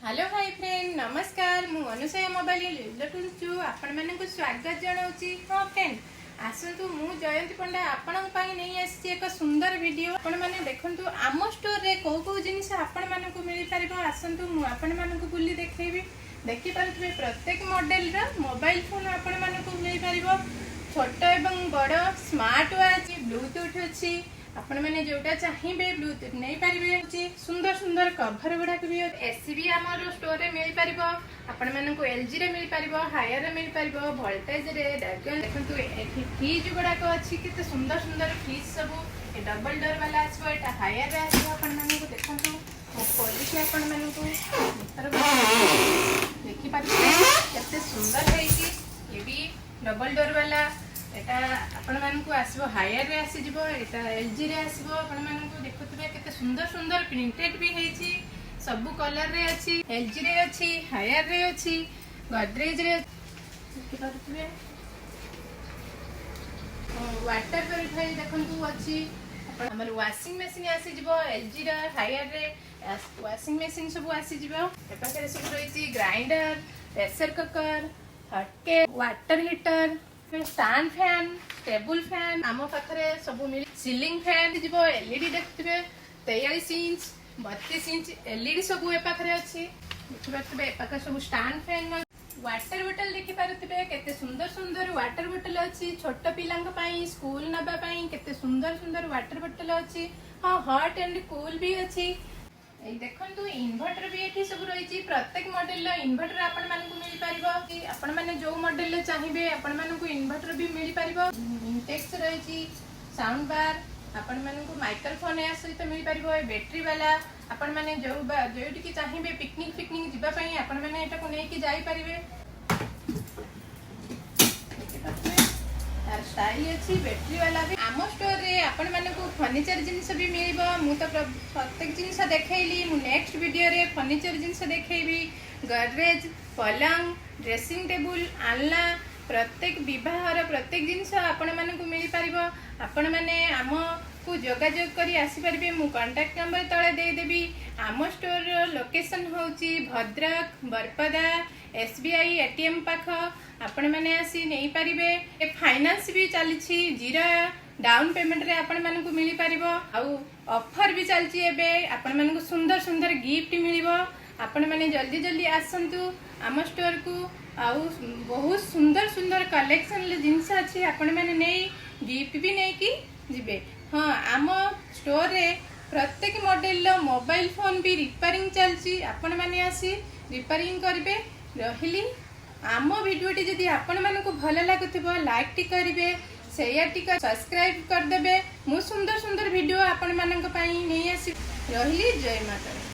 Hello hi friend नमस्कार मु Anusaya mobile लिवलटू आपण मानक स्वागत जनाऊँगी। हाँ फ्रेंड आसतु मु जयंती पंडा आपण नहीं आसी एक सुंदर वीडियो आपण मैंने देखु आम स्टोर रे कौ कौ जिन आपण मानक मिल पार आसतु मुझे बुली देखी देखिपे प्रत्येक मॉडल मोबाइल फोन आपण मानक मिल पार छोट एवं बड़ स्मार्ट वॉच ब्लूटूथ अच्छी आपण मैंने जोटा चाहिए ब्लूटूथ नहीं पारे सुंदर सुंदर कभर गुड़ाक भी एसी भी आम स्टोर रे मिल पार आपण मानक एलजी रे मिल पार हायर रे मिल पार वोल्टेज रे देखु फ्रिज गुड़ाक अच्छी केते सुंदर सुंदर फ्रिज सब डबल डोर वाला आसो एटा हायर रे आसो आपण मानक देखु खोलिक आपण मानक देखि पारे केते सुंदर है ये भी डबल डोर वाला एटा आपण मानकु आसीबो हायर रे आसीजिबो एटा एलजी रे आसीबो आपण मानकु देखुतबे केते सुंदर सुंदर प्रिंटेड भी हेची सब कलर रे अछि एलजी रे अछि हायर रे अछि गोदरेज रे देखिपारुतबे वाटर प्यूरिफायर देखंतु अछि हमर वाशिंग मशीन आसीजिबो एलजी रे हायर रे वाशिंग मशीन सब आसीजिबो एपाके सब रहिछि grinder pressure cooker hot water heater stand fan table fan आम पाखे सब मिल सीलिंग फैन जीवो एलईडी देखते 43 इंच 32 इंच एलईडी सब एपाखे अच्छी देखिए एपाखे सब स्टैंड फैन वाटर बोतल देखिपे केते सुंदर सुंदर वाटर बोतल अच्छी छोट पिलांई स्कूल नापी केते सुंदर सुंदर वाटर बोतल अच्छी हाँ हॉट एंड कूल भी अच्छी देखो इन्वर्टर भी ये सब रही प्रत्येक मॉडल इन्वर्टर आपण मानक मिल पार आपण मैंने जो मॉडल चाहिए आपण मानक इन्वर्टर भी मिल पार इंटेक्स रही साउंड बार आपण मानक माइक्रोफोन या सहित मिल पार बैटरी वाला आपण मैंने जो चाहिए पिकनिक फिकनिक जीवाई आपण मैंने एटा को लेकिन जापारे स्टाइल अच्छी बैटरी वाला भी आम स्टोर रे आपण मानक फर्निचर जिनस भी मिल मु तो प्रत्येक जिनस देखली मु नेक्स्ट वीडियो रे फर्निचर जिनस देखैबी गडरेज पलंग ड्रेसिंग टेबल आलना प्रत्येक विवाहर प्रत्येक जिनस आपण मानक मिल पारिबो आपण माने आम को जोगाजोग करी आसी पारिबे मु कांटेक्ट नंबर तळे दे देबी आम स्टोर रो लोकेशन होची भद्रक बरपदा एसबीआई एटीएम पाख आपण माने आसी नहीं पारिबे ए फाइनेंस भी चलछि जीरो डाउन पेमेंट रे आपण मानक मिली पारिबो आउ ऑफर भी चलछि एबे आपण मानक सुंदर सुंदर गिफ्ट मिलिबो आपण माने जल्दी जल्दी आसंतु आम स्टोर को आउ बहुत सुंदर सुंदर कलेक्शन जिनस अछि आपण माने नहीं गिफ्ट भी नहीं कि जिबे हाँ आम स्टोर रे प्रत्येक मॉडल मोबाइल फोन भी रिपेयरिंग चलछि आपण माने आसी रिपेयरिंग करबे रहिली आम भिडियोटी जदि आपण मानकु भल लागुथिबो लाइक टी करिवे शेयर टी सब्सक्राइब कर देबे मु सुंदर सुंदर वीडियो आपण मानक पई नै आसी रहिली जय माता।